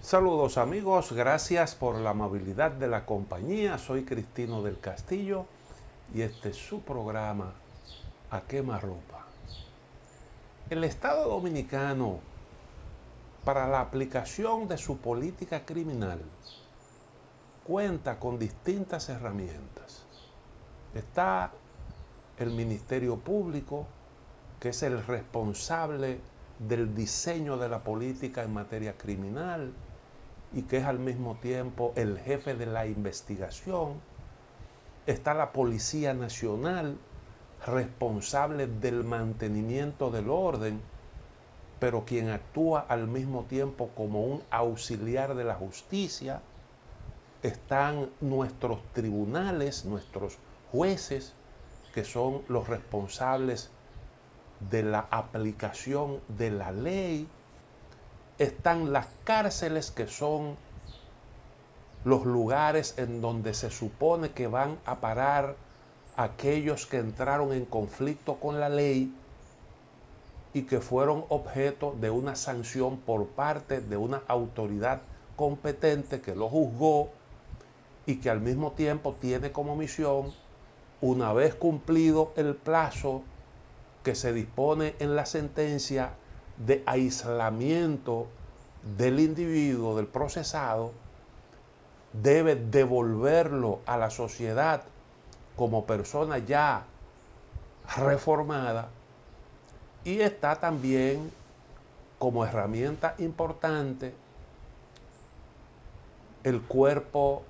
Saludos amigos, gracias por la amabilidad de la compañía. Soy Cristino del Castillo y este es su programa A Quemarropa. El Estado Dominicano, para la aplicación de su política criminal, cuenta con distintas herramientas. Está el Ministerio Público, que es el responsable del diseño de la política en materia criminal y que es al mismo tiempo el jefe de la investigación. Está la Policía Nacional, responsable del mantenimiento del orden, pero quien actúa al mismo tiempo como un auxiliar de la justicia. Están nuestros tribunales, nuestros jueces, que son los responsables de la aplicación de la ley. Están las cárceles, que son los lugares en donde se supone que van a parar aquellos que entraron en conflicto con la ley y que fueron objeto de una sanción por parte de una autoridad competente que lo juzgó y que al mismo tiempo tiene como misión, una vez cumplido el plazo que se dispone en la sentencia de aislamiento del individuo, del procesado, debe devolverlo a la sociedad como persona ya reformada. Y está también como herramienta importante el cuerpo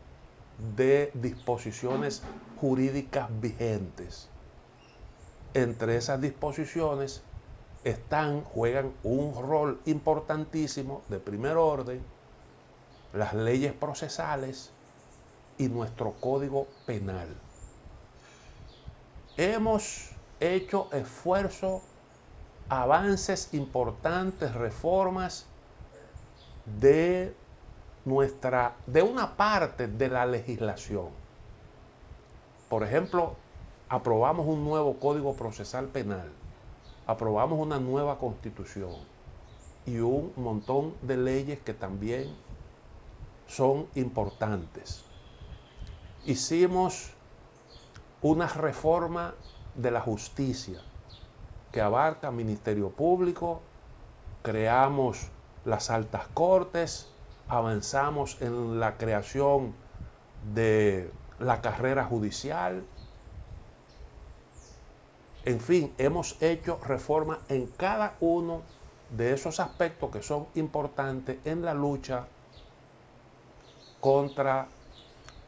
de disposiciones jurídicas vigentes. Entre esas disposiciones juegan un rol importantísimo de primer orden las leyes procesales y nuestro Código Penal. Hemos hecho esfuerzos, avances importantes, reformas de una parte de la legislación. Por ejemplo, aprobamos un nuevo Código Procesal Penal, aprobamos una nueva Constitución y un montón de leyes que también son importantes. Hicimos una reforma de la justicia que abarca Ministerio Público, creamos las altas cortes, avanzamos en la creación de la carrera judicial. En fin, hemos hecho reformas en cada uno de esos aspectos que son importantes en la lucha contra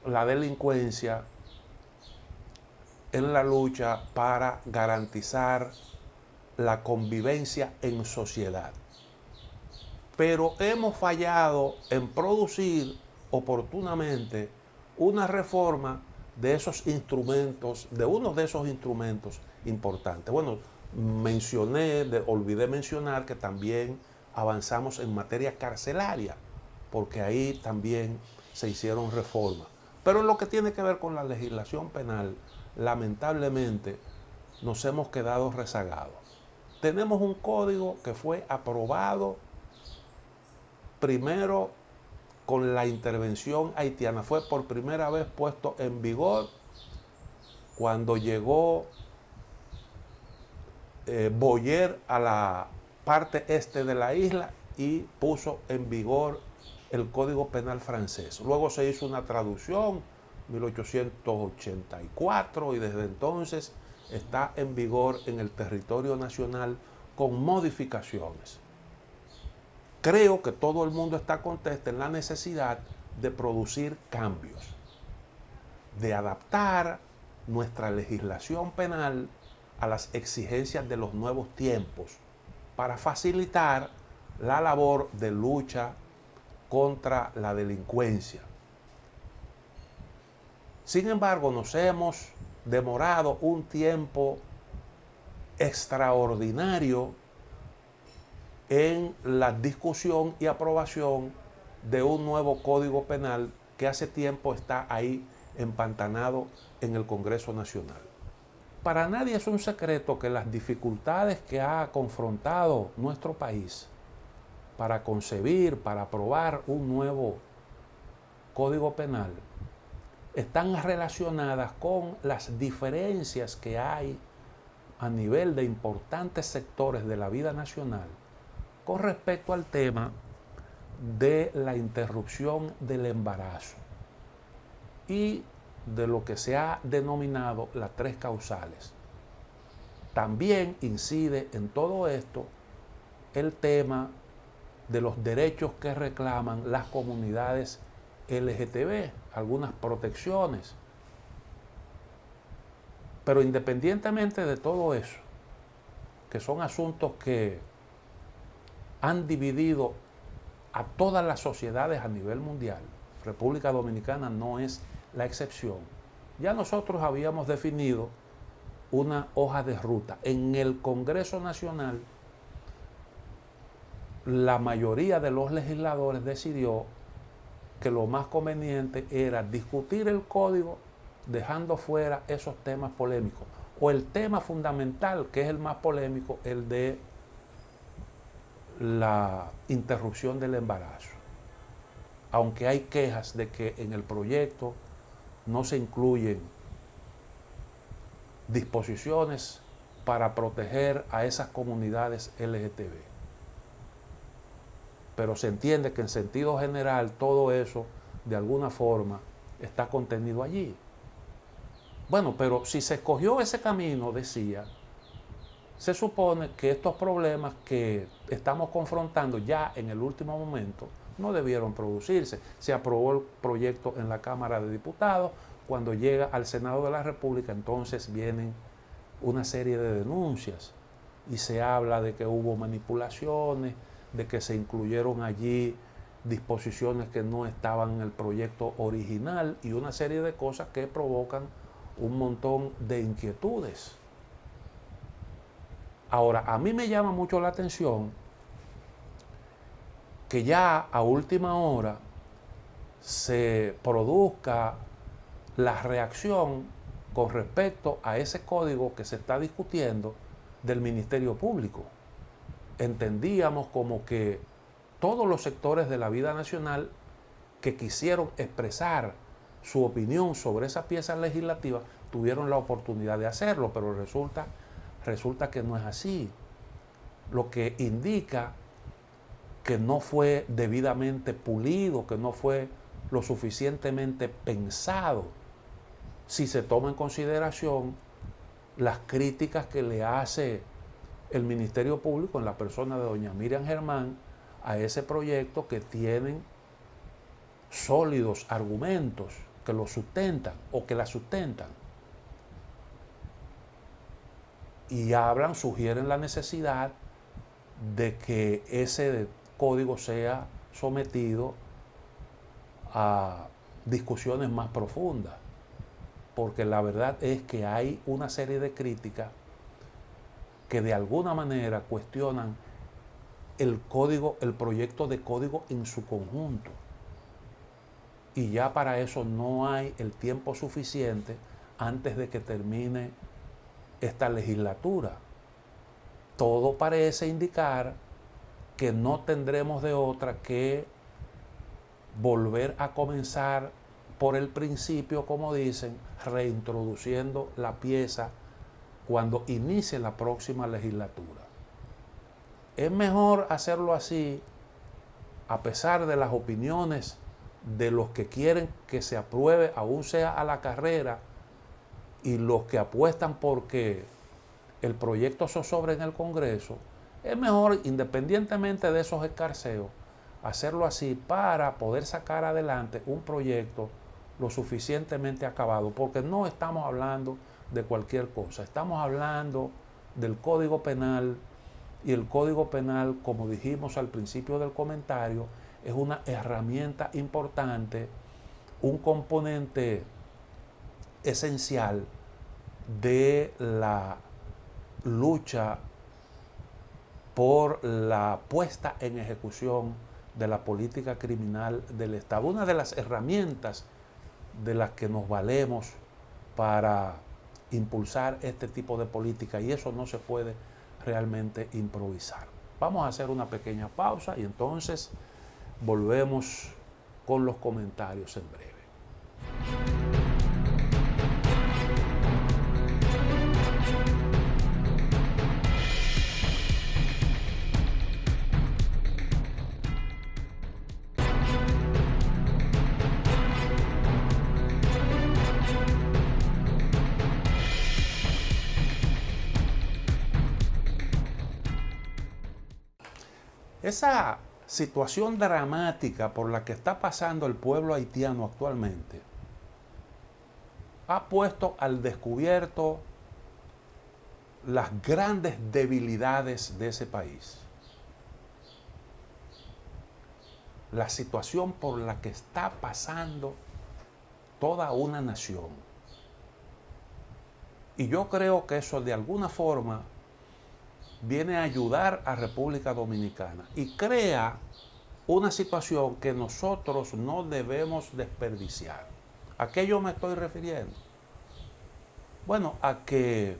la delincuencia, en la lucha para garantizar la convivencia en sociedad. Pero hemos fallado en producir oportunamente una reforma de esos instrumentos, de uno de esos instrumentos importantes. Bueno, olvidé mencionar que también avanzamos en materia carcelaria, porque ahí también se hicieron reformas. Pero en lo que tiene que ver con la legislación penal, lamentablemente nos hemos quedado rezagados. Tenemos un código que fue aprobado primero con la intervención haitiana. Fue por primera vez puesto en vigor cuando llegó Boyer a la parte este de la isla y puso en vigor el Código Penal francés. Luego se hizo una traducción, 1884, y desde entonces está en vigor en el territorio nacional con modificaciones. Creo que todo el mundo está contento en la necesidad de producir cambios, de adaptar nuestra legislación penal a las exigencias de los nuevos tiempos para facilitar la labor de lucha contra la delincuencia. Sin embargo, nos hemos demorado un tiempo extraordinario en la discusión y aprobación de un nuevo Código Penal que hace tiempo está ahí empantanado en el Congreso Nacional. Para nadie es un secreto que las dificultades que ha confrontado nuestro país para concebir, para aprobar un nuevo Código Penal, están relacionadas con las diferencias que hay a nivel de importantes sectores de la vida nacional con respecto al tema de la interrupción del embarazo y de lo que se ha denominado las tres causales. También incide en todo esto el tema de los derechos que reclaman las comunidades LGTB, algunas protecciones. Pero independientemente de todo eso, que son asuntos que han dividido a todas las sociedades a nivel mundial, República Dominicana no es la excepción. Ya nosotros habíamos definido una hoja de ruta. En el Congreso Nacional, la mayoría de los legisladores decidió que lo más conveniente era discutir el código dejando fuera esos temas polémicos. O el tema fundamental, que es el más polémico, el de la interrupción del embarazo. Aunque hay quejas de que en el proyecto no se incluyen disposiciones para proteger a esas comunidades LGTB. Pero se entiende que en sentido general todo eso de alguna forma está contenido allí. Bueno, pero si se escogió ese camino, decía, se supone que estos problemas que estamos confrontando ya en el último momento no debieron producirse. Se aprobó el proyecto en la Cámara de Diputados. Cuando llega al Senado de la República, entonces vienen una serie de denuncias y se habla de que hubo manipulaciones, de que se incluyeron allí disposiciones que no estaban en el proyecto original y una serie de cosas que provocan un montón de inquietudes. Ahora, a mí me llama mucho la atención que ya a última hora se produzca la reacción con respecto a ese código que se está discutiendo del Ministerio Público. Entendíamos como que todos los sectores de la vida nacional que quisieron expresar su opinión sobre esa pieza legislativa tuvieron la oportunidad de hacerlo, pero resulta que no es así. Lo que indica que no fue debidamente pulido, que no fue lo suficientemente pensado, si se toma en consideración las críticas que le hace el Ministerio Público en la persona de doña Miriam Germán a ese proyecto, que tienen sólidos argumentos que lo sustentan o que la sustentan. Y sugieren la necesidad de que ese código sea sometido a discusiones más profundas, porque la verdad es que hay una serie de críticas que de alguna manera cuestionan el proyecto de código en su conjunto. Y ya para eso no hay el tiempo suficiente antes de que termine esta legislatura. Todo parece indicar que no tendremos de otra que volver a comenzar por el principio, como dicen, reintroduciendo la pieza cuando inicie la próxima legislatura. Es mejor hacerlo así, a pesar de las opiniones de los que quieren que se apruebe, aún sea a la carrera, y los que apuestan porque el proyecto se sobre en el Congreso. Es mejor, independientemente de esos escarceos, hacerlo así para poder sacar adelante un proyecto lo suficientemente acabado, porque no estamos hablando de cualquier cosa, estamos hablando del Código Penal, y el Código Penal, como dijimos al principio del comentario, es una herramienta importante, un componente esencial de la lucha por la puesta en ejecución de la política criminal del Estado. Una de las herramientas de las que nos valemos para impulsar este tipo de política, y eso no se puede realmente improvisar. Vamos a hacer una pequeña pausa y entonces volvemos con los comentarios en breve. Esa situación dramática por la que está pasando el pueblo haitiano actualmente ha puesto al descubierto las grandes debilidades de ese país. La situación por la que está pasando toda una nación. Y yo creo que eso de alguna forma viene a ayudar a República Dominicana y crea una situación que nosotros no debemos desperdiciar. ¿A qué yo me estoy refiriendo? Bueno, a que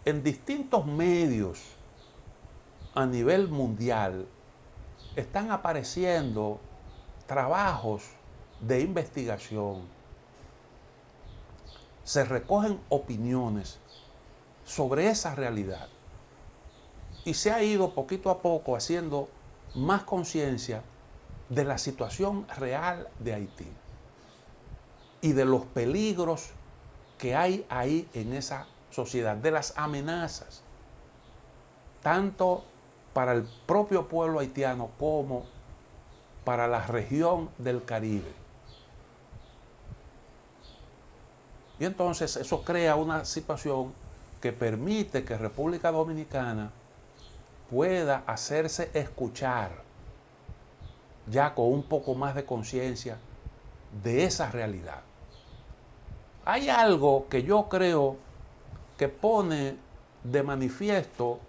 en distintos medios a nivel mundial están apareciendo trabajos de investigación, se recogen opiniones sobre esa realidad y se ha ido poquito a poco haciendo más conciencia de la situación real de Haití y de los peligros que hay ahí en esa sociedad, de las amenazas, tanto para el propio pueblo haitiano como para la región del Caribe. Y entonces eso crea una situación que permite que República Dominicana pueda hacerse escuchar ya con un poco más de conciencia de esa realidad. Hay algo que yo creo que pone de manifiesto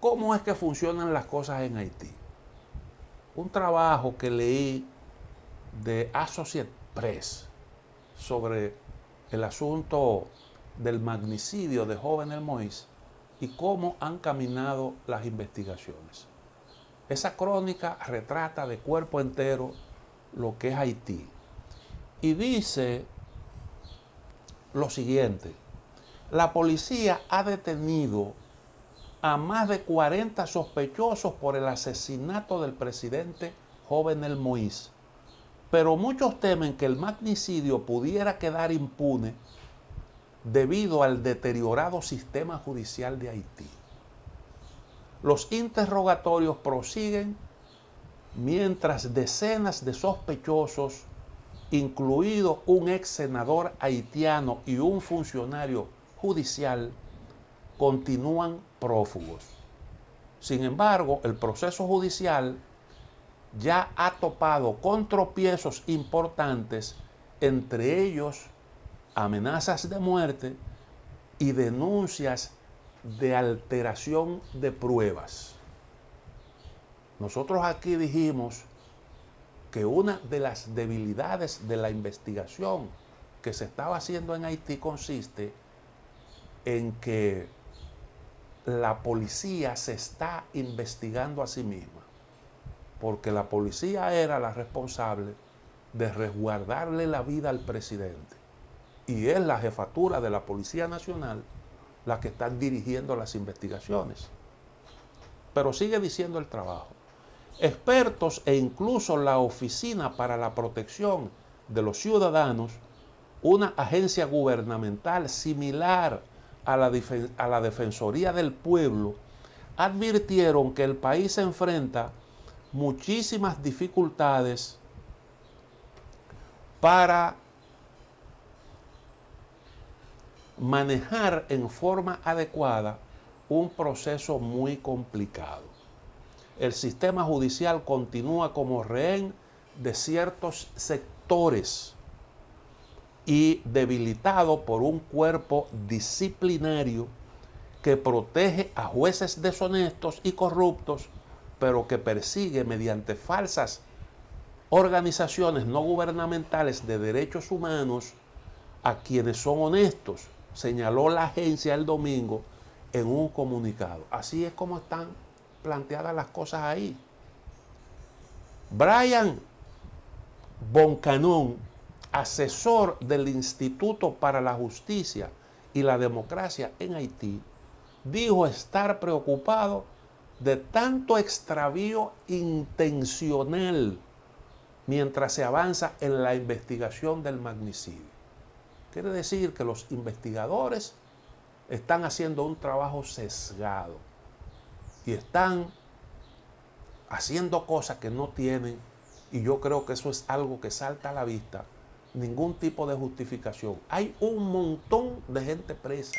cómo es que funcionan las cosas en Haití. Un trabajo que leí de Associated Press sobre el asunto del magnicidio de Jovenel Moïse y cómo han caminado las investigaciones. Esa crónica retrata de cuerpo entero lo que es Haití y dice lo siguiente: la policía ha detenido a más de 40 sospechosos por el asesinato del presidente Jovenel Moïse, pero muchos temen que el magnicidio pudiera quedar impune debido al deteriorado sistema judicial de Haití. Los interrogatorios prosiguen mientras decenas de sospechosos, incluido un ex senador haitiano y un funcionario judicial, continúan prófugos. Sin embargo, el proceso judicial ya ha topado con tropiezos importantes, entre ellos amenazas de muerte y denuncias de alteración de pruebas. Nosotros aquí dijimos que una de las debilidades de la investigación que se estaba haciendo en Haití consiste en que la policía se está investigando a sí misma, porque la policía era la responsable de resguardarle la vida al presidente. Y es la jefatura de la Policía Nacional la que está dirigiendo las investigaciones. Pero sigue diciendo el trabajo. Expertos e incluso la Oficina para la Protección de los Ciudadanos, una agencia gubernamental similar a la Defensoría del Pueblo, advirtieron que el país se enfrenta muchísimas dificultades para manejar en forma adecuada un proceso muy complicado. El sistema judicial continúa como rehén de ciertos sectores y debilitado por un cuerpo disciplinario que protege a jueces deshonestos y corruptos, pero que persigue mediante falsas organizaciones no gubernamentales de derechos humanos a quienes son honestos, señaló la agencia el domingo en un comunicado. Así es como están planteadas las cosas ahí. Brian Boncanón, asesor del Instituto para la Justicia y la Democracia en Haití, dijo estar preocupado de tanto extravío intencional mientras se avanza en la investigación del magnicidio. Quiere decir que los investigadores están haciendo un trabajo sesgado y están haciendo cosas que no tienen, y yo creo que eso es algo que salta a la vista, ningún tipo de justificación. Hay un montón de gente presa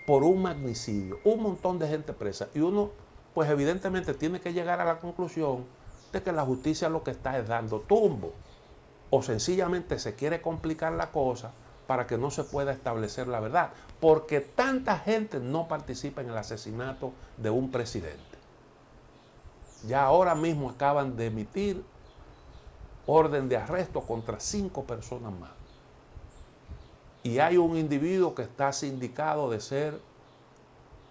por un magnicidio, un montón de gente presa, y uno pues evidentemente tiene que llegar a la conclusión de que la justicia lo que está es dando tumbo, o sencillamente se quiere complicar la cosa para que no se pueda establecer la verdad, porque tanta gente no participa en el asesinato de un presidente. Ya ahora mismo acaban de emitir orden de arresto contra 5 personas más. Y hay un individuo que está sindicado de ser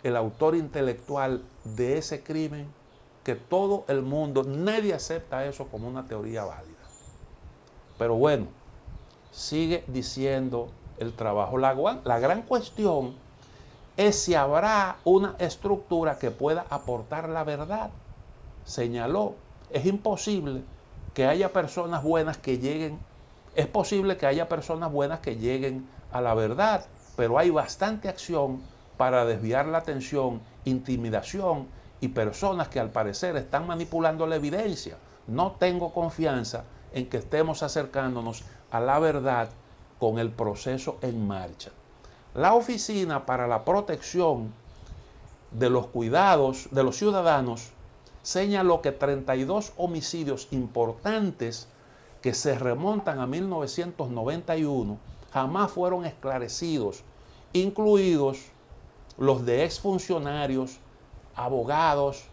el autor intelectual de ese crimen, que todo el mundo, nadie acepta eso como una teoría válida. Pero bueno, sigue diciendo el trabajo. La gran cuestión es si habrá una estructura que pueda aportar la verdad. Señaló, es imposible que haya personas buenas que lleguen, es posible que haya personas buenas que lleguen a la verdad, pero hay bastante acción para desviar la atención, intimidación y personas que al parecer están manipulando la evidencia. No tengo confianza en que estemos acercándonos a la verdad con el proceso en marcha. La Oficina para la Protección de los Cuidados de los Ciudadanos señaló que 32 homicidios importantes que se remontan a 1991 jamás fueron esclarecidos, incluidos los de exfuncionarios, abogados,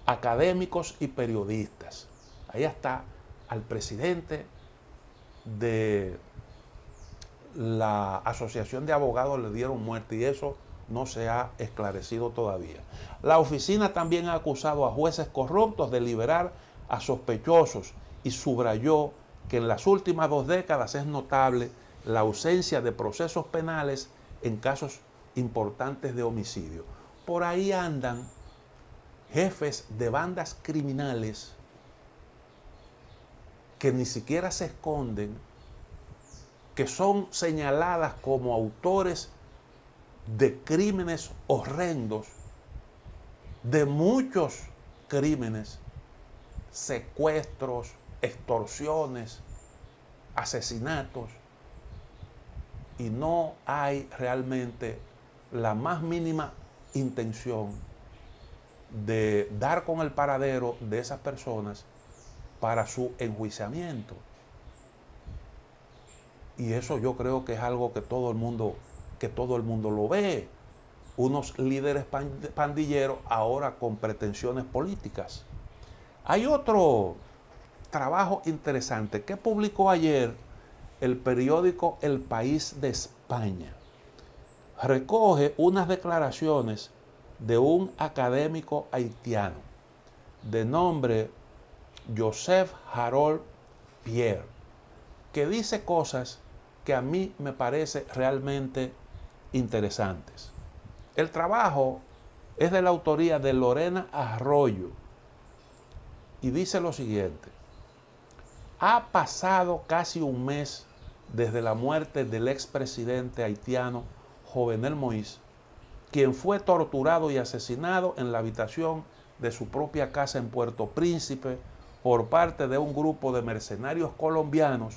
académicos y periodistas. Ahí está, al presidente de la Asociación de Abogados le dieron muerte y eso no se ha esclarecido todavía. La oficina también ha acusado a jueces corruptos de liberar a sospechosos y subrayó que en las últimas 2 décadas es notable la ausencia de procesos penales en casos importantes de homicidio. Por ahí andan jefes de bandas criminales que ni siquiera se esconden, que son señaladas como autores de crímenes horrendos, de muchos crímenes, secuestros, extorsiones, asesinatos, y no hay realmente la más mínima intención de dar con el paradero de esas personas para su enjuiciamiento. Y eso yo creo que es algo que todo el mundo lo ve. Unos líderes pandilleros ahora con pretensiones políticas. Hay otro trabajo interesante que publicó ayer el periódico El País de España. Recoge unas declaraciones de un académico haitiano de nombre Joseph Harold Pierre, que dice cosas que a mí me parece realmente interesantes. El trabajo es de la autoría de Lorena Arroyo y dice lo siguiente: ha pasado casi un mes desde la muerte del expresidente haitiano Jovenel Moïse, quien fue torturado y asesinado en la habitación de su propia casa en Puerto Príncipe por parte de un grupo de mercenarios colombianos.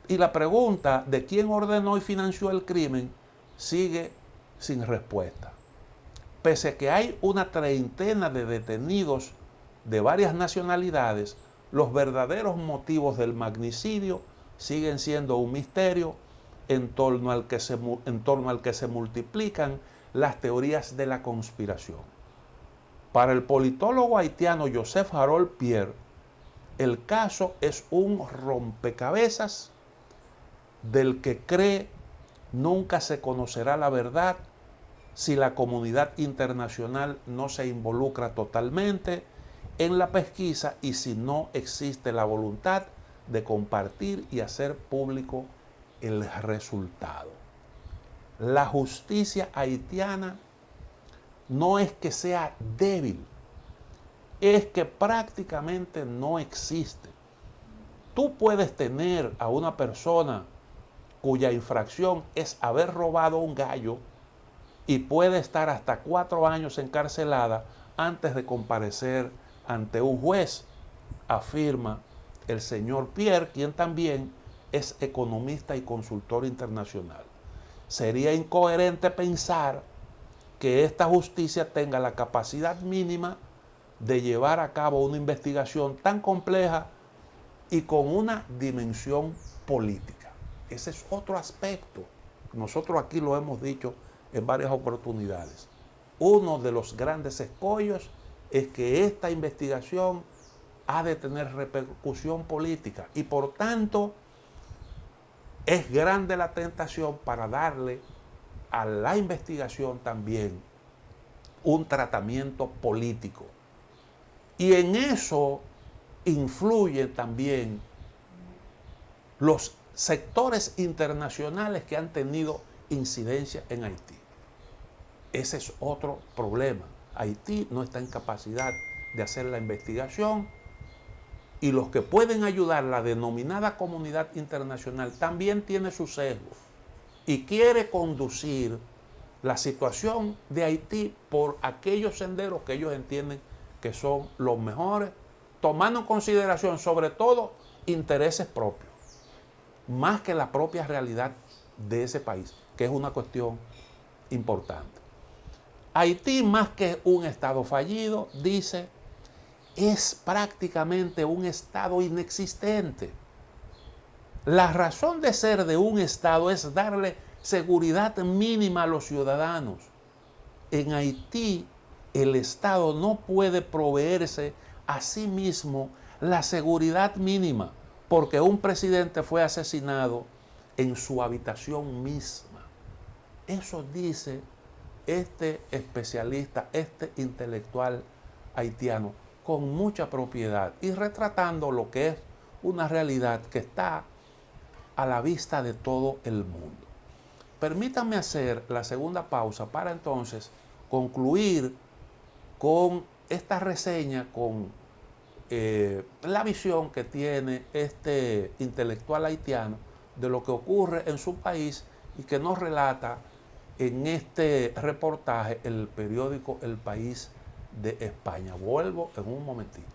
Y la pregunta de quién ordenó y financió el crimen sigue sin respuesta. Pese a que hay una treintena de detenidos de varias nacionalidades, los verdaderos motivos del magnicidio siguen siendo un misterio en torno al que se multiplican las teorías de la conspiración. Para el politólogo haitiano Joseph Harold Pierre, el caso es un rompecabezas del que cree nunca se conocerá la verdad si la comunidad internacional no se involucra totalmente en la pesquisa y si no existe la voluntad de compartir y hacer público el resultado. La justicia haitiana no es que sea débil, es que prácticamente no existe. Tú puedes tener a una persona cuya infracción es haber robado un gallo y puede estar hasta 4 años encarcelada antes de comparecer ante un juez, afirma el señor Pierre, quien también es economista y consultor internacional. Sería incoherente pensar que esta justicia tenga la capacidad mínima de llevar a cabo una investigación tan compleja y con una dimensión política. Ese es otro aspecto. Nosotros aquí lo hemos dicho en varias oportunidades. Uno de los grandes escollos es que esta investigación ha de tener repercusión política y por tanto es grande la tentación para darle a la investigación también un tratamiento político. Y en eso influyen también los sectores internacionales que han tenido incidencia en Haití. Ese es otro problema. Haití no está en capacidad de hacer la investigación y los que pueden ayudar, la denominada comunidad internacional, también tiene sus sesgos y quiere conducir la situación de Haití por aquellos senderos que ellos entienden que son los mejores, tomando en consideración sobre todo intereses propios, más que la propia realidad de ese país, que es una cuestión importante. Haití, más que un estado fallido, dice, es prácticamente un estado inexistente. La razón de ser de un estado es darle seguridad mínima a los ciudadanos. En Haití, el Estado no puede proveerse a sí mismo la seguridad mínima porque un presidente fue asesinado en su habitación misma. Eso dice este especialista, este intelectual haitiano, con mucha propiedad y retratando lo que es una realidad que está a la vista de todo el mundo. Permítanme hacer la segunda pausa para entonces concluir con esta reseña, con la visión que tiene este intelectual haitiano de lo que ocurre en su país y que nos relata en este reportaje el periódico El País de España. Vuelvo en un momentito.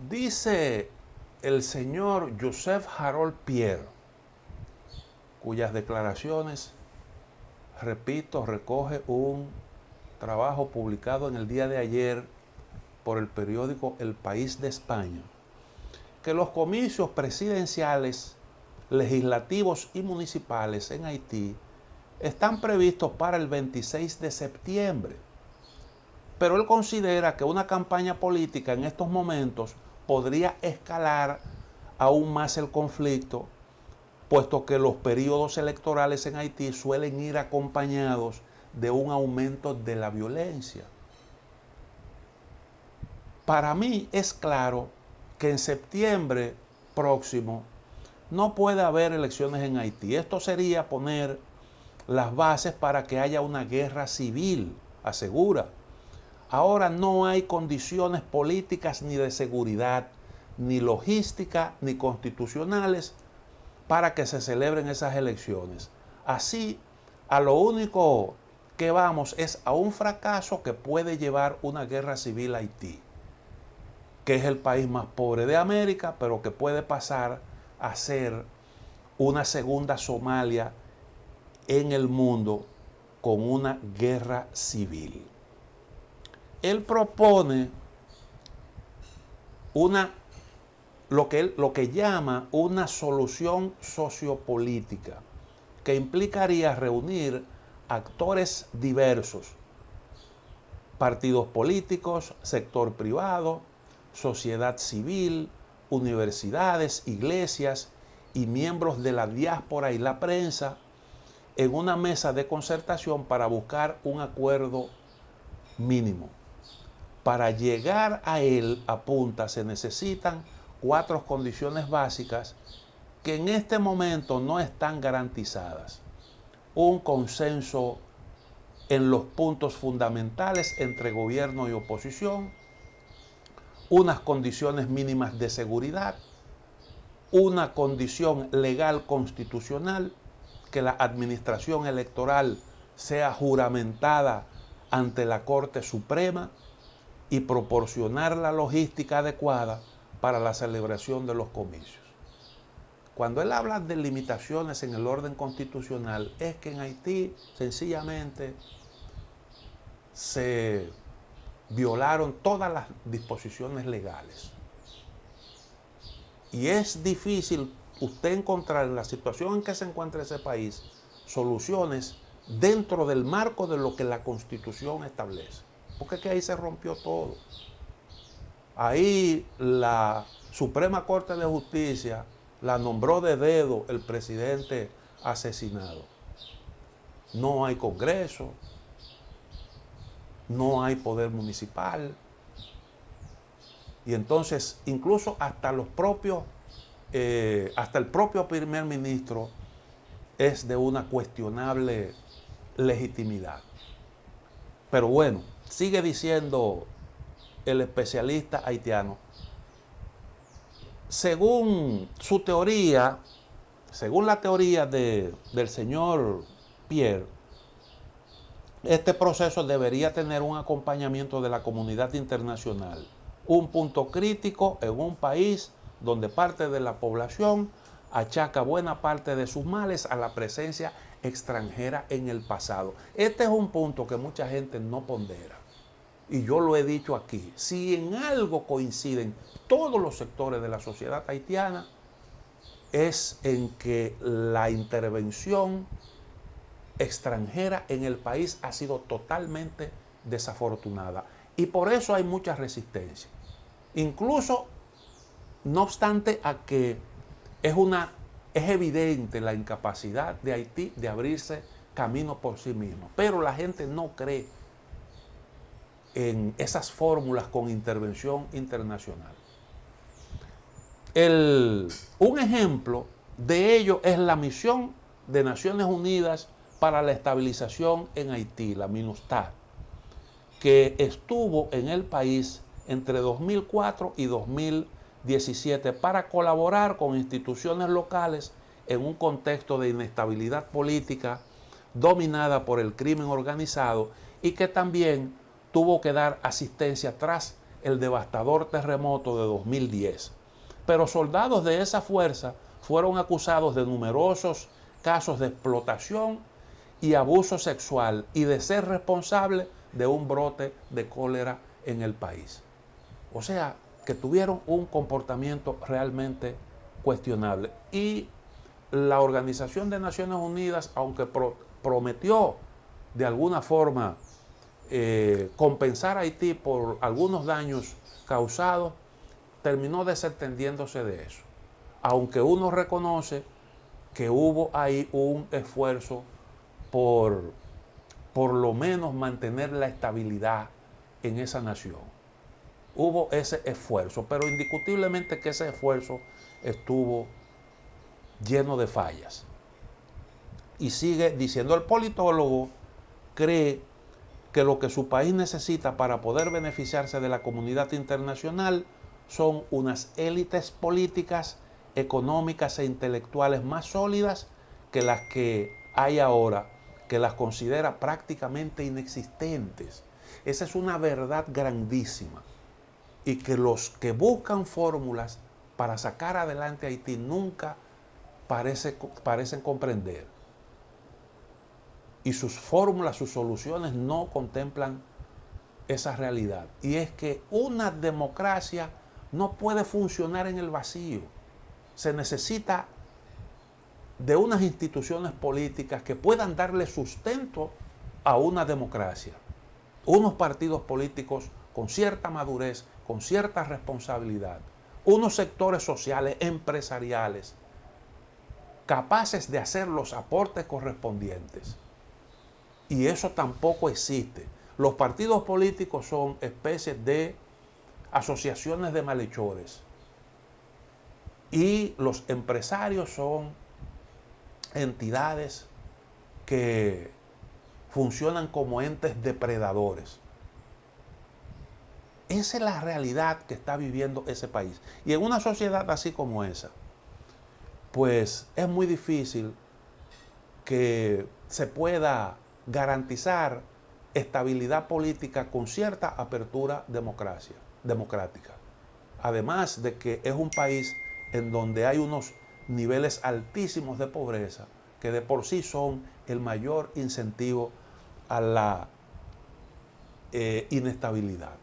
Dice el señor Joseph Harold Pierre, cuyas declaraciones, repito, recoge un trabajo publicado en el día de ayer por el periódico El País de España, que los comicios presidenciales, legislativos y municipales en Haití están previstos para el 26 de septiembre. Pero él considera que una campaña política en estos momentos podría escalar aún más el conflicto, puesto que los periodos electorales en Haití suelen ir acompañados de un aumento de la violencia. Para mí es claro que en septiembre próximo no puede haber elecciones en Haití. Esto sería poner las bases para que haya una guerra civil, asegura. Ahora no hay condiciones políticas ni de seguridad, ni logística, ni constitucionales para que se celebren esas elecciones. Así, a lo único que vamos es a un fracaso que puede llevar una guerra civil a Haití, que es el país más pobre de América, pero que puede pasar a ser una segunda Somalia en el mundo con una guerra civil. Él propone una lo que llama una solución sociopolítica, que implicaría reunir actores diversos, partidos políticos, sector privado, sociedad civil, universidades, iglesias y miembros de la diáspora y la prensa en una mesa de concertación para buscar un acuerdo mínimo. Para llegar a él, apunta, se necesitan 4 condiciones básicas que en este momento no están garantizadas. Un consenso en los puntos fundamentales entre gobierno y oposición, unas condiciones mínimas de seguridad, una condición legal constitucional, que la administración electoral sea juramentada ante la Corte Suprema y proporcionar la logística adecuada para la celebración de los comicios. Cuando él habla de limitaciones en el orden constitucional, es que en Haití sencillamente se violaron todas las disposiciones legales. Y es difícil usted encontrar en la situación en que se encuentra ese país soluciones dentro del marco de lo que la Constitución establece. Porque es que ahí se rompió todo. Ahí la Suprema Corte de Justicia la nombró de dedo el presidente asesinado. No hay Congreso, no hay poder municipal. Y entonces incluso hasta el propio primer ministro es de una cuestionable legitimidad. Pero bueno, sigue diciendo el especialista haitiano, según su teoría, según la teoría del señor Pierre, este proceso debería tener un acompañamiento de la comunidad internacional, un punto crítico en un país donde parte de la población achaca buena parte de sus males a la presencia extranjera en el pasado. Este es un punto que mucha gente no pondera. Y yo lo he dicho aquí, si en algo coinciden todos los sectores de la sociedad haitiana, es en que la intervención extranjera en el país ha sido totalmente desafortunada. Y por eso hay mucha resistencia. Incluso, no obstante a que es evidente la incapacidad de Haití de abrirse camino por sí mismo. Pero la gente no cree en esas fórmulas con intervención internacional. Un ejemplo de ello es la misión de Naciones Unidas para la Estabilización en Haití, la MINUSTAH, que estuvo en el país entre 2004 y 2017 para colaborar con instituciones locales en un contexto de inestabilidad política dominada por el crimen organizado y que también tuvo que dar asistencia tras el devastador terremoto de 2010. Pero soldados de esa fuerza fueron acusados de numerosos casos de explotación y abuso sexual y de ser responsables de un brote de cólera en el país. O sea, que tuvieron un comportamiento realmente cuestionable. Y la Organización de Naciones Unidas, aunque prometió de alguna forma compensar a Haití por algunos daños causados, terminó desentendiéndose de eso. Aunque uno reconoce que hubo ahí un esfuerzo por lo menos mantener la estabilidad en esa nación. Hubo ese esfuerzo, pero indiscutiblemente que ese esfuerzo estuvo lleno de fallas. Y sigue diciendo, el politólogo cree que lo que su país necesita para poder beneficiarse de la comunidad internacional son unas élites políticas, económicas e intelectuales más sólidas que las que hay ahora, que las considera prácticamente inexistentes. Esa es una verdad grandísima. Y que los que buscan fórmulas para sacar adelante a Haití nunca parecen comprender. Y sus fórmulas, sus soluciones no contemplan esa realidad. Y es que una democracia no puede funcionar en el vacío. Se necesita de unas instituciones políticas que puedan darle sustento a una democracia. Unos partidos políticos con cierta madurez, con cierta responsabilidad. Unos sectores sociales, empresariales, capaces de hacer los aportes correspondientes. Y eso tampoco existe. Los partidos políticos son especies de asociaciones de malhechores. Y los empresarios son entidades que funcionan como entes depredadores. Esa es la realidad que está viviendo ese país. Y en una sociedad así como esa, pues es muy difícil que se pueda garantizar estabilidad política con cierta apertura democrática. Además de que es un país en donde hay unos niveles altísimos de pobreza que de por sí son el mayor incentivo a la inestabilidad.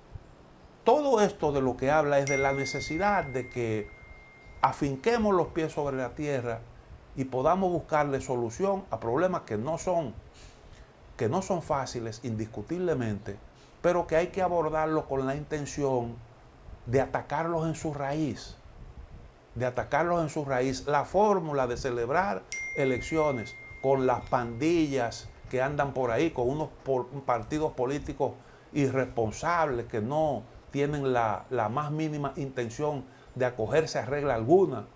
Todo esto de lo que habla es de la necesidad de que afinquemos los pies sobre la tierra y podamos buscarle solución a problemas que no son fáciles, indiscutiblemente, pero que hay que abordarlos con la intención de atacarlos en su raíz. La fórmula de celebrar elecciones con las pandillas que andan por ahí, con unos partidos políticos irresponsables que no tienen la más mínima intención de acogerse a regla alguna,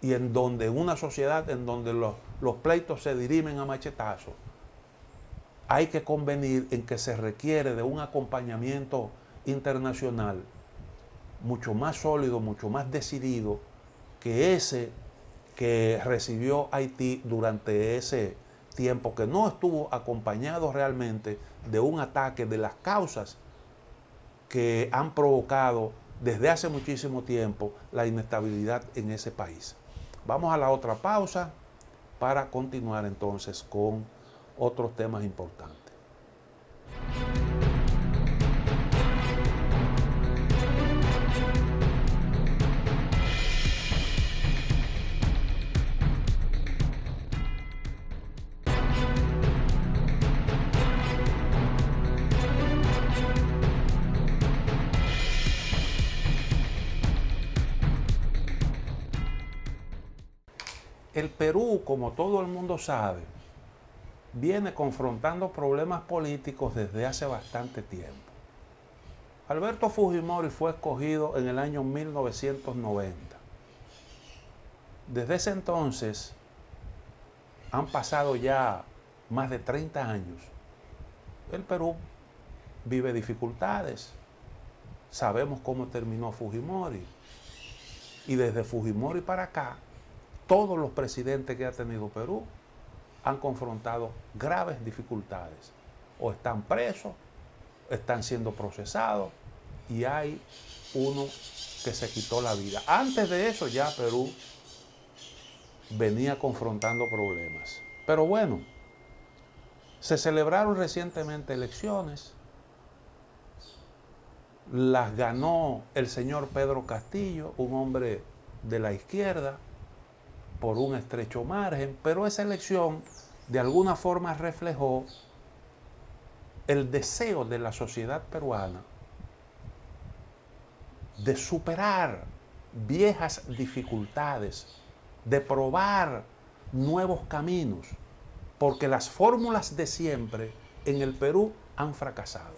y en donde una sociedad en donde los pleitos se dirimen a machetazos, hay que convenir en que se requiere de un acompañamiento internacional mucho más sólido, mucho más decidido que ese que recibió Haití durante ese tiempo, que no estuvo acompañado realmente de un ataque de las causas que han provocado desde hace muchísimo tiempo la inestabilidad en ese país. Vamos a la otra pausa para continuar entonces con otros temas importantes. El Perú, como todo el mundo sabe, viene confrontando problemas políticos desde hace bastante tiempo. Alberto Fujimori fue escogido en el año 1990. Desde ese entonces han pasado ya más de 30 años. El Perú vive dificultades. Sabemos cómo terminó Fujimori. Y desde Fujimori para acá, todos los presidentes que ha tenido Perú han confrontado graves dificultades. O están presos, están siendo procesados, y hay uno que se quitó la vida. Antes de eso ya Perú venía confrontando problemas. Pero bueno, se celebraron recientemente elecciones. Las ganó el señor Pedro Castillo, un hombre de la izquierda, por un estrecho margen, pero esa elección de alguna forma reflejó el deseo de la sociedad peruana de superar viejas dificultades, de probar nuevos caminos, porque las fórmulas de siempre en el Perú han fracasado.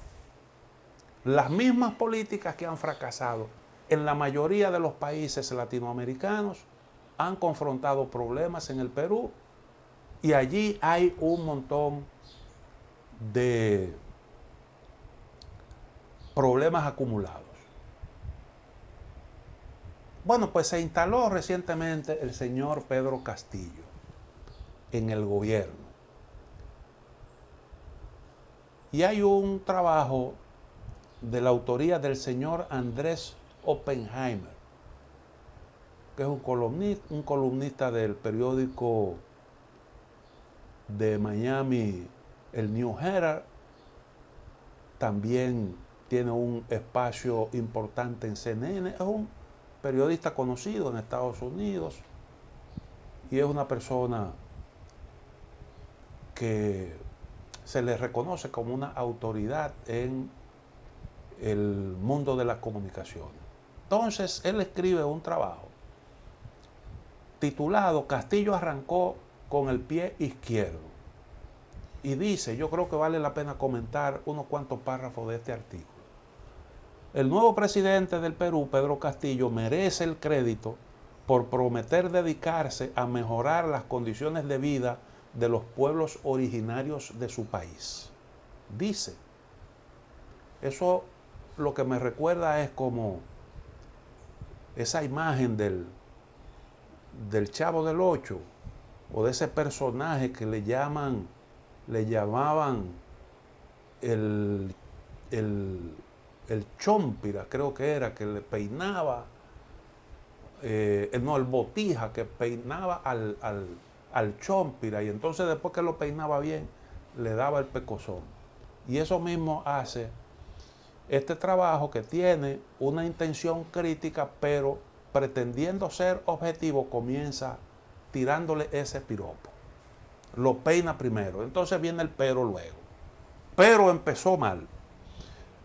Las mismas políticas que han fracasado en la mayoría de los países latinoamericanos han confrontado problemas en el Perú, y allí hay un montón de problemas acumulados. Bueno, pues se instaló recientemente el señor Pedro Castillo en el gobierno. Y hay un trabajo de la autoría del señor Andrés Oppenheimer, que es un columnista del periódico de Miami, el New Herald, también tiene un espacio importante en CNN, es un periodista conocido en Estados Unidos y es una persona que se le reconoce como una autoridad en el mundo de las comunicaciones. Entonces, él escribe un trabajo titulado Castillo arrancó con el pie izquierdo. Y dice, yo creo que vale la pena comentar unos cuantos párrafos de este artículo. El nuevo presidente del Perú, Pedro Castillo, merece el crédito por prometer dedicarse a mejorar las condiciones de vida de los pueblos originarios de su país. Dice, eso lo que me recuerda es como esa imagen del Chavo del Ocho, o de ese personaje que le llamaban el Chompira, creo que era, que le peinaba, el Botija, que peinaba al Chompira, y entonces después que lo peinaba bien, le daba el pecozón. Y eso mismo hace este trabajo, que tiene una intención crítica, pero pretendiendo ser objetivo, comienza tirándole ese piropo. Lo peina primero, entonces viene el pero luego. Pero empezó mal.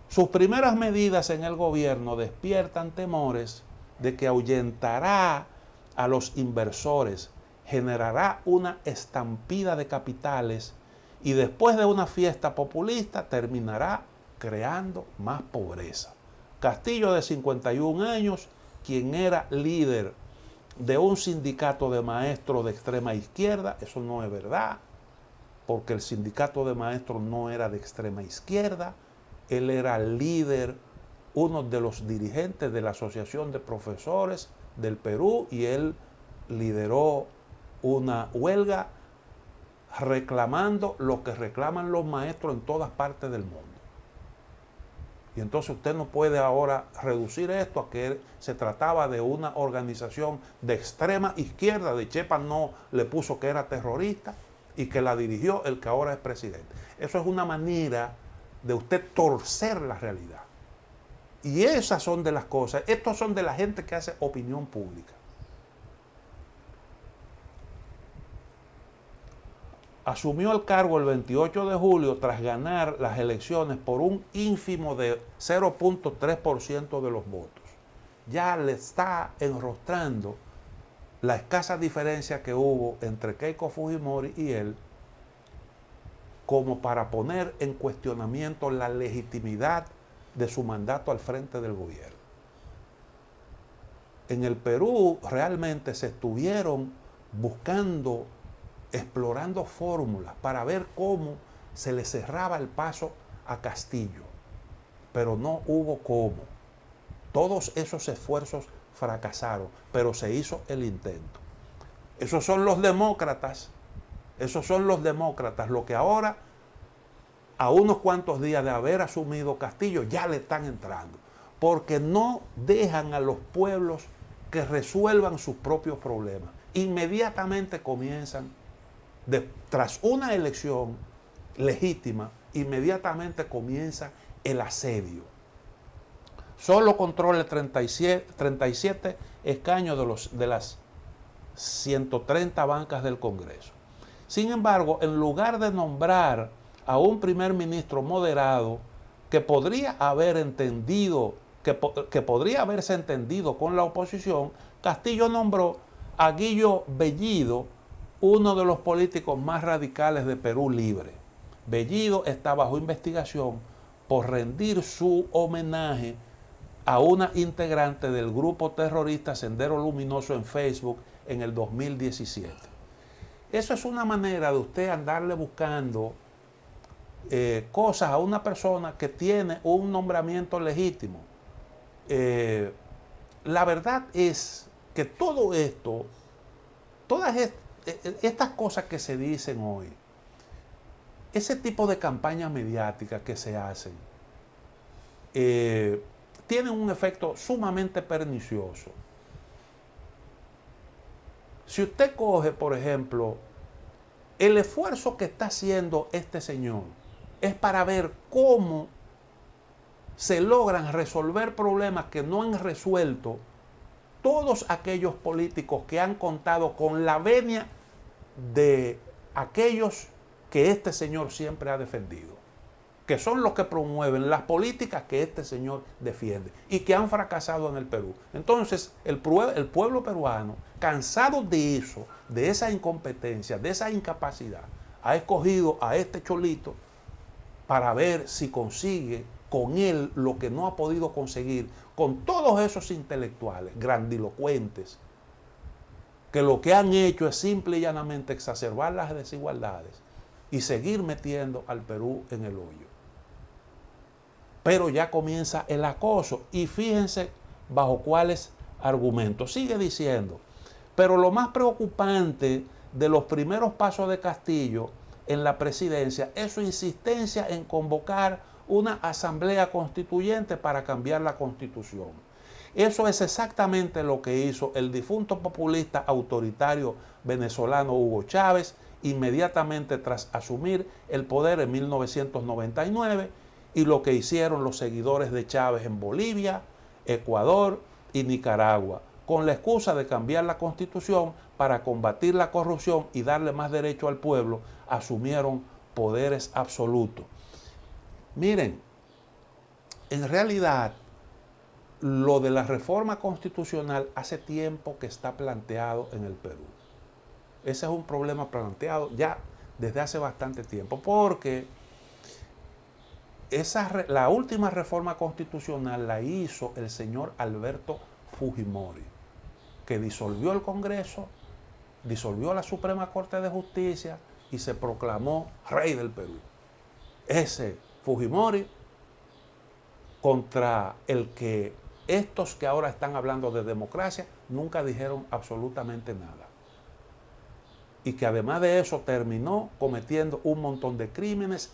Sus primeras medidas en el gobierno despiertan temores de que ahuyentará a los inversores, generará una estampida de capitales y después de una fiesta populista terminará creando más pobreza. Castillo, de 51 años, quien era líder de un sindicato de maestros de extrema izquierda, eso no es verdad, porque el sindicato de maestros no era de extrema izquierda, él era líder, uno de los dirigentes de la Asociación de Profesores del Perú, y él lideró una huelga reclamando lo que reclaman los maestros en todas partes del mundo. Y entonces usted no puede ahora reducir esto a que se trataba de una organización de extrema izquierda. De Chepa no le puso que era terrorista y que la dirigió el que ahora es presidente. Eso es una manera de usted torcer la realidad. Y esas son de las cosas, estos son de la gente que hace opinión pública. Asumió el cargo el 28 de julio tras ganar las elecciones por un ínfimo de 0.3% de los votos. Ya le está enrostrando la escasa diferencia que hubo entre Keiko Fujimori y él, como para poner en cuestionamiento la legitimidad de su mandato al frente del gobierno. En el Perú realmente se estuvieron buscando, explorando fórmulas para ver cómo se le cerraba el paso a Castillo, pero no hubo cómo. Todos esos esfuerzos fracasaron, pero se hizo el intento. Esos son los demócratas, lo que ahora, a unos cuantos días de haber asumido Castillo, ya le están entrando, porque no dejan a los pueblos que resuelvan sus propios problemas. Inmediatamente comienzan, tras una elección legítima, inmediatamente comienza el asedio. Solo controla 37 escaños de las 130 bancas del Congreso. Sin embargo, en lugar de nombrar a un primer ministro moderado que podría haber entendido, que podría haberse entendido con la oposición, Castillo nombró a Guillo Bellido, uno de los políticos más radicales de Perú Libre. Bellido está bajo investigación por rendir su homenaje a una integrante del grupo terrorista Sendero Luminoso en Facebook en el 2017. Eso es una manera de usted andarle buscando cosas a una persona que tiene un nombramiento legítimo. La verdad es que todo esto, todas estas cosas que se dicen hoy, ese tipo de campañas mediáticas que se hacen, tienen un efecto sumamente pernicioso. Si usted coge, por ejemplo, el esfuerzo que está haciendo este señor es para ver cómo se logran resolver problemas que no han resuelto todos aquellos políticos que han contado con la venia de aquellos que este señor siempre ha defendido, que son los que promueven las políticas que este señor defiende y que han fracasado en el Perú. Entonces, el pueblo peruano, cansado de eso, de esa incompetencia, de esa incapacidad, ha escogido a este cholito para ver si consigue con él lo que no ha podido conseguir con todos esos intelectuales grandilocuentes, que lo que han hecho es simple y llanamente exacerbar las desigualdades y seguir metiendo al Perú en el hoyo. Pero ya comienza el acoso, y fíjense bajo cuáles argumentos. Sigue diciendo, pero lo más preocupante de los primeros pasos de Castillo en la presidencia es su insistencia en convocar una asamblea constituyente para cambiar la constitución. Eso es exactamente lo que hizo el difunto populista autoritario venezolano Hugo Chávez inmediatamente tras asumir el poder en 1999, y lo que hicieron los seguidores de Chávez en Bolivia, Ecuador y Nicaragua, con la excusa de cambiar la constitución para combatir la corrupción y darle más derecho al pueblo, asumieron poderes absolutos. Miren, en realidad, lo de la reforma constitucional hace tiempo que está planteado en el Perú. Ese es un problema planteado ya desde hace bastante tiempo, porque la última reforma constitucional la hizo el señor Alberto Fujimori, que disolvió el Congreso, disolvió la Suprema Corte de Justicia y se proclamó rey del Perú. Ese Fujimori, contra el que estos que ahora están hablando de democracia nunca dijeron absolutamente nada. Y que además de eso terminó cometiendo un montón de crímenes,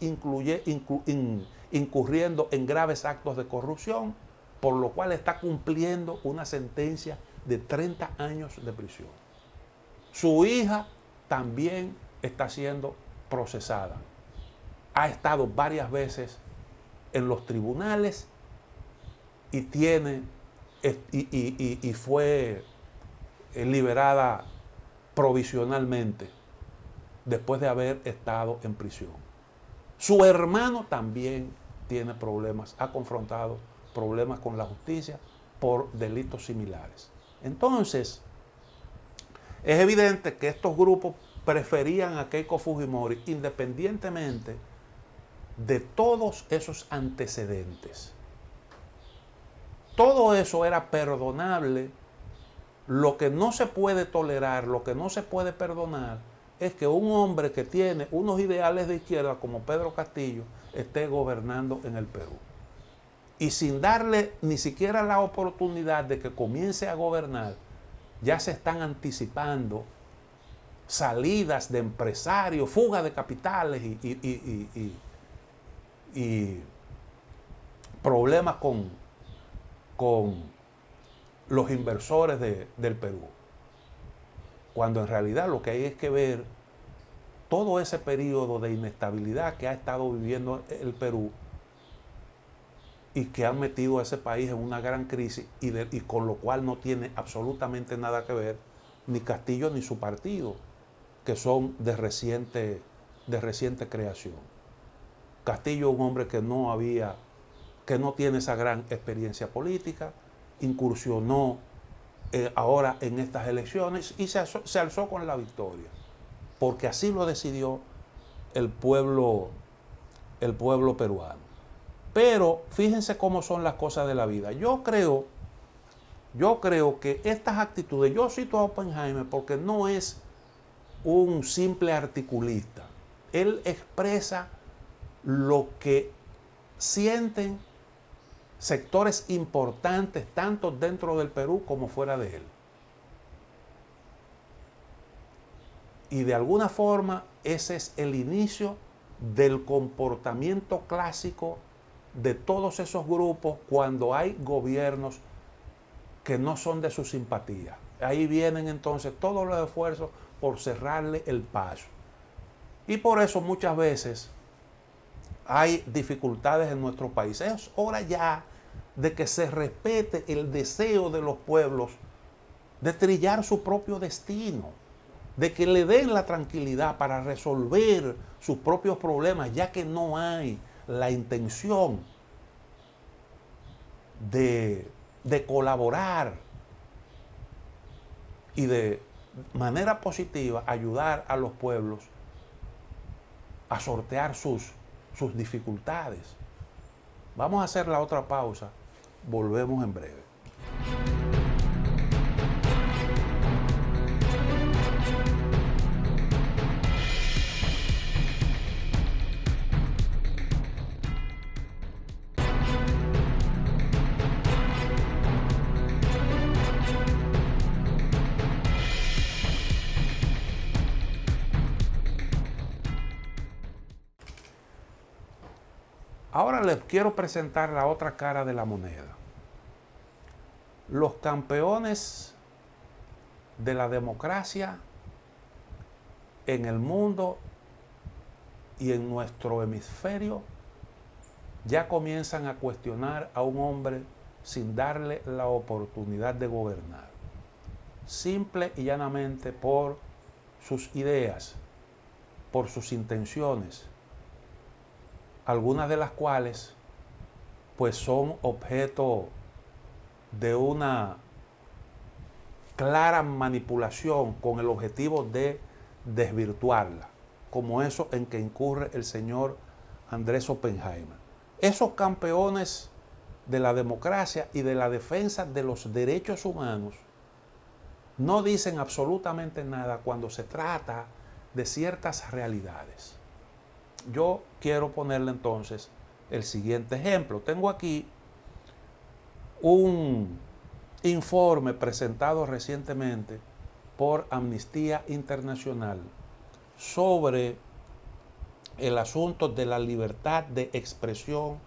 incurriendo en graves actos de corrupción, por lo cual está cumpliendo una sentencia de 30 años de prisión. Su hija también está siendo procesada. Ha estado varias veces en los tribunales y fue liberada provisionalmente después de haber estado en prisión. Su hermano también tiene problemas, ha confrontado problemas con la justicia por delitos similares. Entonces, es evidente que estos grupos preferían a Keiko Fujimori independientemente de todos esos antecedentes. Todo eso era perdonable. Lo que no se puede tolerar, lo que no se puede perdonar, es que un hombre que tiene unos ideales de izquierda como Pedro Castillo esté gobernando en el Perú. Y sin darle ni siquiera la oportunidad de que comience a gobernar, ya se están anticipando salidas de empresarios, fuga de capitales y problemas con los inversores del Perú. Cuando en realidad lo que hay es que ver todo ese periodo de inestabilidad que ha estado viviendo el Perú y que han metido a ese país en una gran crisis y con lo cual no tiene absolutamente nada que ver ni Castillo ni su partido, que son de reciente creación. Castillo es un hombre que no tiene esa gran experiencia política, incursionó ahora en estas elecciones y se alzó con la victoria, porque así lo decidió el pueblo peruano. Pero fíjense cómo son las cosas de la vida. Yo creo que estas actitudes, yo cito a Oppenheimer porque no es un simple articulista. Él expresa lo que sienten sectores importantes tanto dentro del Perú como fuera de él. Y de alguna forma ese es el inicio del comportamiento clásico de todos esos grupos cuando hay gobiernos que no son de su simpatía. Ahí vienen entonces todos los esfuerzos por cerrarle el paso. Y por eso muchas veces hay dificultades en nuestro país. Es hora ya de que se respete el deseo de los pueblos de trillar su propio destino, de que le den la tranquilidad para resolver sus propios problemas, ya que no hay la intención de colaborar y de manera positiva ayudar a los pueblos a sortear sus dificultades. Vamos a hacer la otra pausa. Volvemos en breve. Ahora les quiero presentar la otra cara de la moneda. Los campeones de la democracia en el mundo y en nuestro hemisferio ya comienzan a cuestionar a un hombre sin darle la oportunidad de gobernar, simple y llanamente por sus ideas, por sus intenciones, algunas de las cuales pues son objeto de una clara manipulación con el objetivo de desvirtuarla, como eso en que incurre el señor Andrés Oppenheimer. Esos campeones de la democracia y de la defensa de los derechos humanos no dicen absolutamente nada cuando se trata de ciertas realidades. Yo quiero ponerle entonces el siguiente ejemplo. Tengo aquí un informe presentado recientemente por Amnistía Internacional sobre el asunto de la libertad de expresión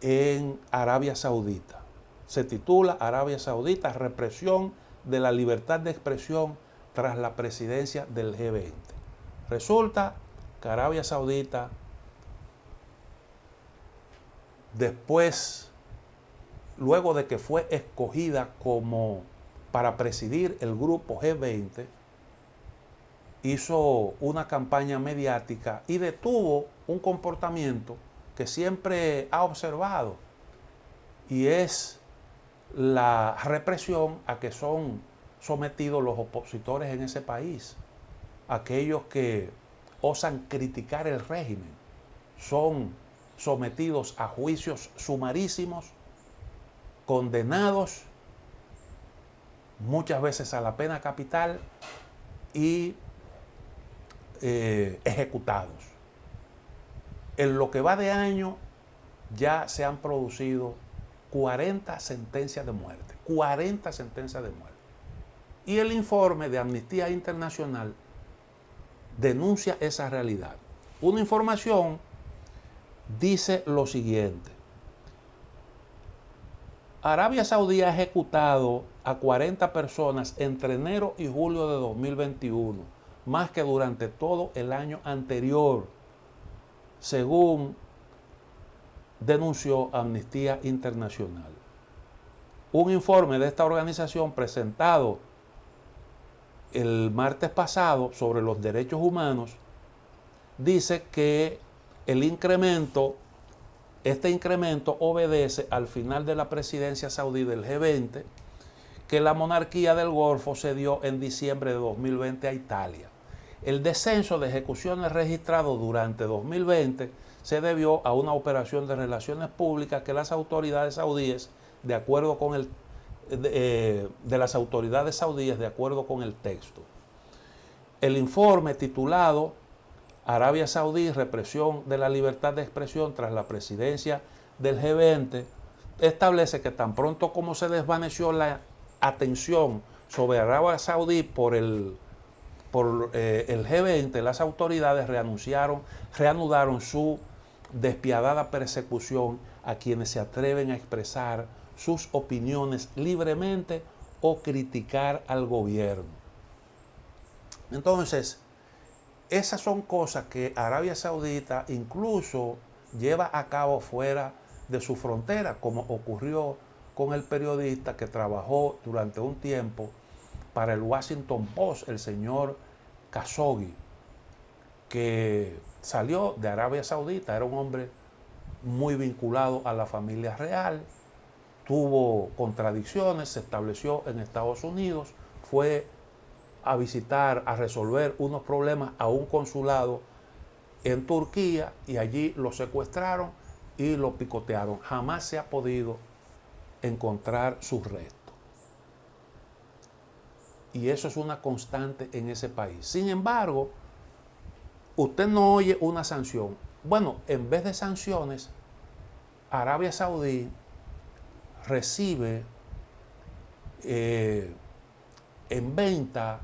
en Arabia Saudita. Se titula Arabia Saudita, represión de la libertad de expresión tras la presidencia del G20. Resulta que Arabia Saudita, luego de que fue escogida como para presidir el grupo G20, hizo una campaña mediática y detuvo un comportamiento que siempre ha observado, y es la represión a que son sometidos los opositores en ese país. Aquellos que osan criticar el régimen son sometidos a juicios sumarísimos, condenados muchas veces a la pena capital y ejecutados. En lo que va de año ya se han producido 40 sentencias de muerte. 40 sentencias de muerte. Y el informe de Amnistía Internacional denuncia esa realidad. Una información dice lo siguiente: Arabia Saudí ha ejecutado a 40 personas entre enero y julio de 2021, más que durante todo el año anterior, según denunció Amnistía Internacional. Un informe de esta organización presentado el martes pasado sobre los derechos humanos dice que este incremento obedece al final de la presidencia saudí del G20, que la monarquía del Golfo cedió en diciembre de 2020 a Italia. El descenso de ejecuciones registrado durante 2020 se debió a una operación de relaciones públicas que las autoridades saudíes, de acuerdo con el texto. El informe titulado Arabia Saudí, represión de la libertad de expresión tras la presidencia del G20, establece que tan pronto como se desvaneció la atención sobre Arabia Saudí por el G20, las autoridades reanudaron su despiadada persecución a quienes se atreven a expresar sus opiniones libremente o criticar al gobierno. Entonces, esas son cosas que Arabia Saudita incluso lleva a cabo fuera de su frontera, como ocurrió con el periodista que trabajó durante un tiempo para el Washington Post, el señor Khashoggi, que salió de Arabia Saudita, era un hombre muy vinculado a la familia real, tuvo contradicciones, se estableció en Estados Unidos, fue a visitar, a resolver unos problemas a un consulado en Turquía y allí lo secuestraron y lo picotearon. Jamás se ha podido encontrar sus restos. Y eso es una constante en ese país. Sin embargo, usted no oye una sanción. Bueno, en vez de sanciones, Arabia Saudí recibe en venta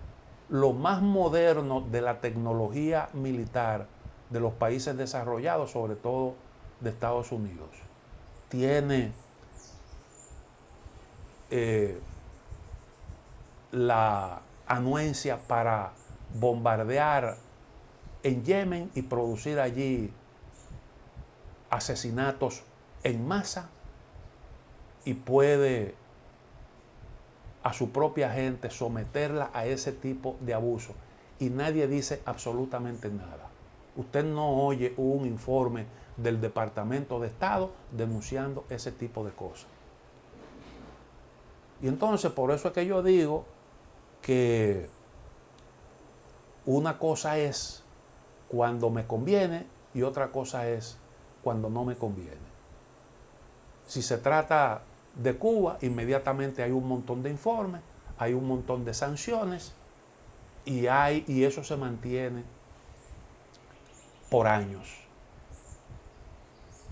lo más moderno de la tecnología militar de los países desarrollados, sobre todo de Estados Unidos. Tiene la anuencia para bombardear en Yemen y producir allí asesinatos en masa, y puede a su propia gente someterla a ese tipo de abuso y nadie dice absolutamente nada. Usted no oye un informe del Departamento de Estado denunciando ese tipo de cosas. Y entonces por eso es que yo digo que una cosa es cuando me conviene y otra cosa es cuando no me conviene. Si se trata de Cuba, inmediatamente hay un montón de informes, hay un montón de sanciones y eso se mantiene por años.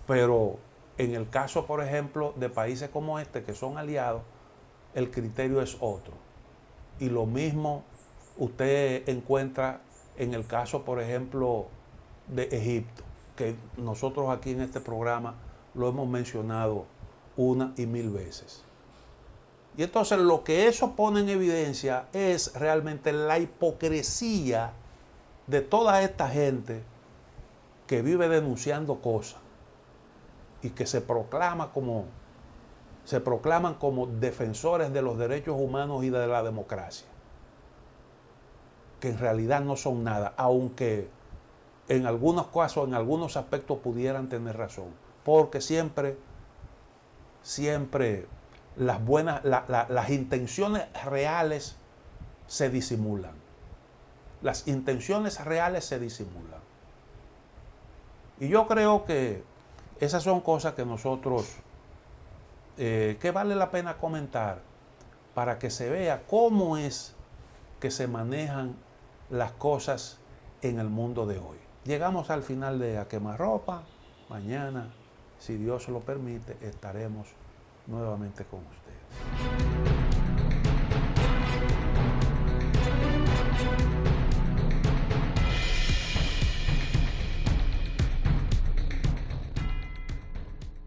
Pero en el caso, por ejemplo, de países como este que son aliados, el criterio es otro. Y lo mismo usted encuentra en el caso, por ejemplo, de Egipto, que nosotros aquí en este programa lo hemos mencionado una y mil veces. Y entonces lo que eso pone en evidencia es realmente la hipocresía de toda esta gente que vive denunciando cosas y que se proclaman como defensores de los derechos humanos y de la democracia, que en realidad no son nada, aunque en algunos casos, en algunos aspectos pudieran tener razón, porque siempre las intenciones reales se disimulan. Las intenciones reales se disimulan. Y yo creo que esas son cosas que nosotros, que vale la pena comentar para que se vea cómo es que se manejan las cosas en el mundo de hoy. Llegamos al final de A Quemarropa. Mañana, si Dios lo permite, estaremos nuevamente con ustedes.